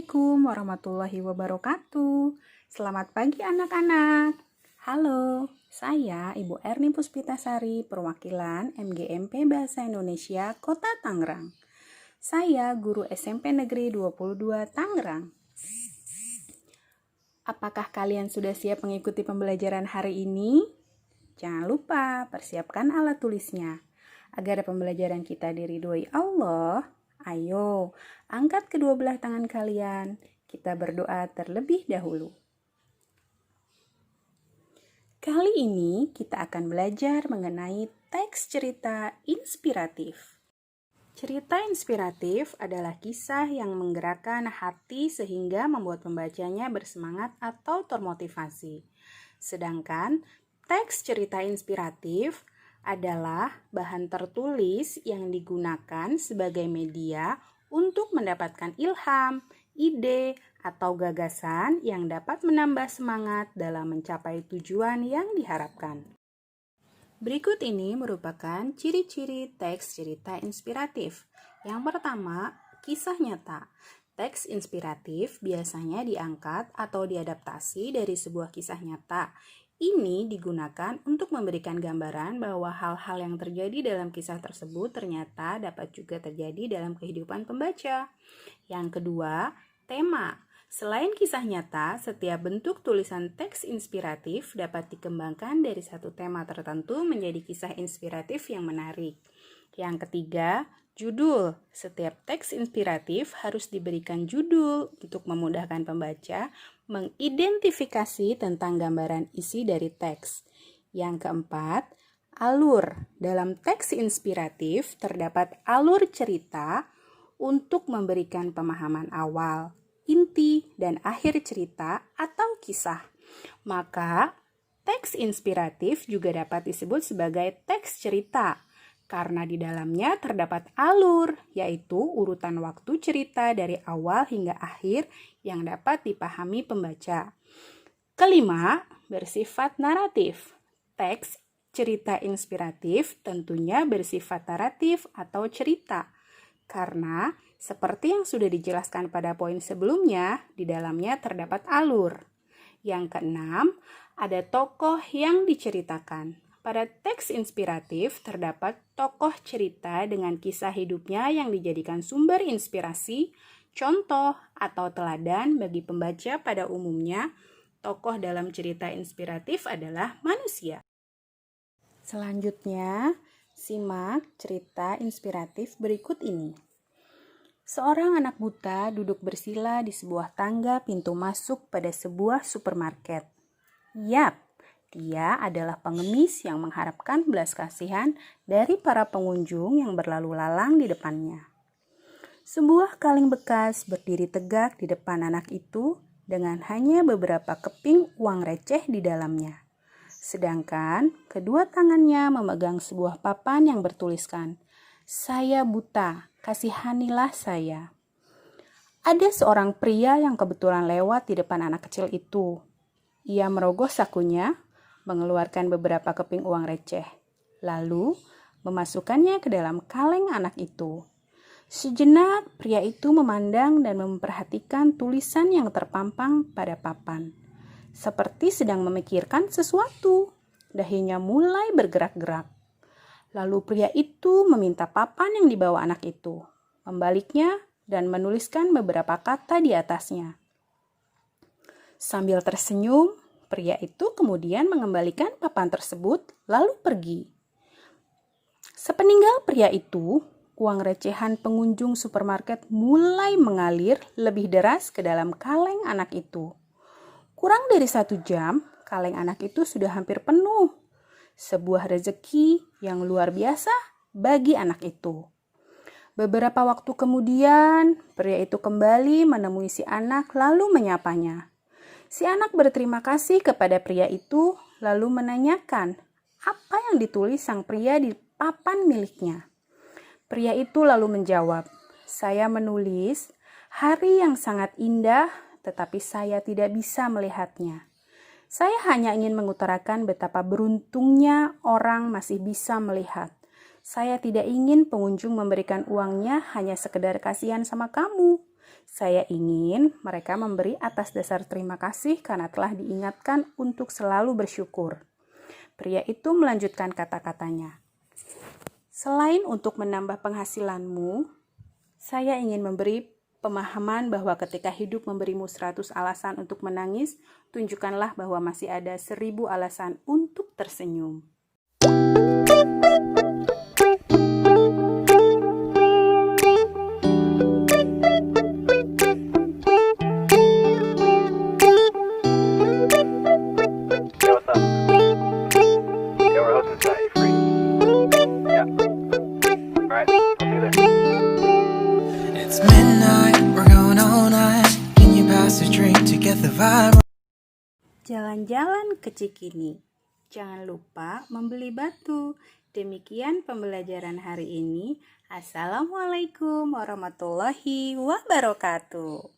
Assalamualaikum warahmatullahi wabarakatuh. Selamat pagi anak-anak. Halo, saya Ibu Erni Puspitasari, perwakilan MGMP Bahasa Indonesia Kota Tangerang. Saya guru SMP Negeri 22 Tangerang. Apakah kalian sudah siap mengikuti pembelajaran hari ini? Jangan lupa persiapkan alat tulisnya. Agar pembelajaran kita diridhoi Allah, ayo angkat kedua belah tangan kalian. Kita berdoa terlebih dahulu. Kali ini kita akan belajar mengenai teks cerita inspiratif. Cerita inspiratif adalah kisah yang menggerakkan hati sehingga membuat pembacanya bersemangat atau termotivasi. Sedangkan teks cerita inspiratif adalah bahan tertulis yang digunakan sebagai media untuk mendapatkan ilham, ide, atau gagasan yang dapat menambah semangat dalam mencapai tujuan yang diharapkan. Berikut ini merupakan ciri-ciri teks cerita inspiratif. Yang pertama, kisah nyata. Teks inspiratif biasanya diangkat atau diadaptasi dari sebuah kisah nyata. Ini digunakan untuk memberikan gambaran bahwa hal-hal yang terjadi dalam kisah tersebut ternyata dapat juga terjadi dalam kehidupan pembaca. Yang kedua, tema. Selain kisah nyata, setiap bentuk tulisan teks inspiratif dapat dikembangkan dari satu tema tertentu menjadi kisah inspiratif yang menarik. Yang ketiga, judul. Setiap teks inspiratif harus diberikan judul untuk memudahkan pembaca mengidentifikasi tentang gambaran isi dari teks. Yang keempat, alur. Dalam teks inspiratif terdapat alur cerita untuk memberikan pemahaman awal, inti, dan akhir cerita atau kisah. Maka, teks inspiratif juga dapat disebut sebagai teks cerita karena di dalamnya terdapat alur, yaitu urutan waktu cerita dari awal hingga akhir yang dapat dipahami pembaca. Kelima, bersifat naratif. Teks cerita inspiratif tentunya bersifat naratif atau cerita, karena seperti yang sudah dijelaskan pada poin sebelumnya, di dalamnya terdapat alur. Yang keenam, ada tokoh yang diceritakan. Pada teks inspiratif terdapat tokoh cerita dengan kisah hidupnya yang dijadikan sumber inspirasi, contoh, atau teladan bagi pembaca. Pada umumnya, tokoh dalam cerita inspiratif adalah manusia. Selanjutnya, simak cerita inspiratif berikut ini. Seorang anak buta duduk bersila di sebuah tangga pintu masuk pada sebuah supermarket. Yap, dia adalah pengemis yang mengharapkan belas kasihan dari para pengunjung yang berlalu lalang di depannya. Sebuah kaleng bekas berdiri tegak di depan anak itu dengan hanya beberapa keping uang receh di dalamnya. Sedangkan kedua tangannya memegang sebuah papan yang bertuliskan, "Saya buta, kasihanilah saya." Ada seorang pria yang kebetulan lewat di depan anak kecil itu. Ia merogoh sakunya, mengeluarkan beberapa keping uang receh, lalu memasukkannya ke dalam kaleng anak itu. Sejenak pria itu memandang dan memperhatikan tulisan yang terpampang pada papan. Seperti sedang memikirkan sesuatu, dahinya mulai bergerak-gerak. Lalu pria itu meminta papan yang dibawa anak itu, membaliknya dan menuliskan beberapa kata di atasnya. Sambil tersenyum, pria itu kemudian mengembalikan papan tersebut lalu pergi. Sepeninggal pria itu, uang recehan pengunjung supermarket mulai mengalir lebih deras ke dalam kaleng anak itu. Kurang dari 1 jam, kaleng anak itu sudah hampir penuh. Sebuah rezeki yang luar biasa bagi anak itu. Beberapa waktu kemudian, pria itu kembali menemui si anak lalu menyapanya. Si anak berterima kasih kepada pria itu lalu menanyakan apa yang ditulis sang pria di papan miliknya. Pria itu lalu menjawab, "Saya menulis hari yang sangat indah tetapi saya tidak bisa melihatnya. Saya hanya ingin mengutarakan betapa beruntungnya orang masih bisa melihat. Saya tidak ingin pengunjung memberikan uangnya hanya sekedar kasihan sama kamu. Saya ingin mereka memberi atas dasar terima kasih karena telah diingatkan untuk selalu bersyukur. Pria itu melanjutkan kata-katanya. Selain untuk menambah penghasilanmu, saya ingin memberi pemahaman bahwa ketika hidup memberimu 100 alasan untuk menangis, tunjukkanlah bahwa masih ada 1000 alasan untuk tersenyum. It's midnight, we're going all night. Can you pass a drink to get the vibe? Jalan-jalan ke Cikini. Jangan lupa membeli batu. Demikian pembelajaran hari ini. Assalamualaikum warahmatullahi wabarakatuh.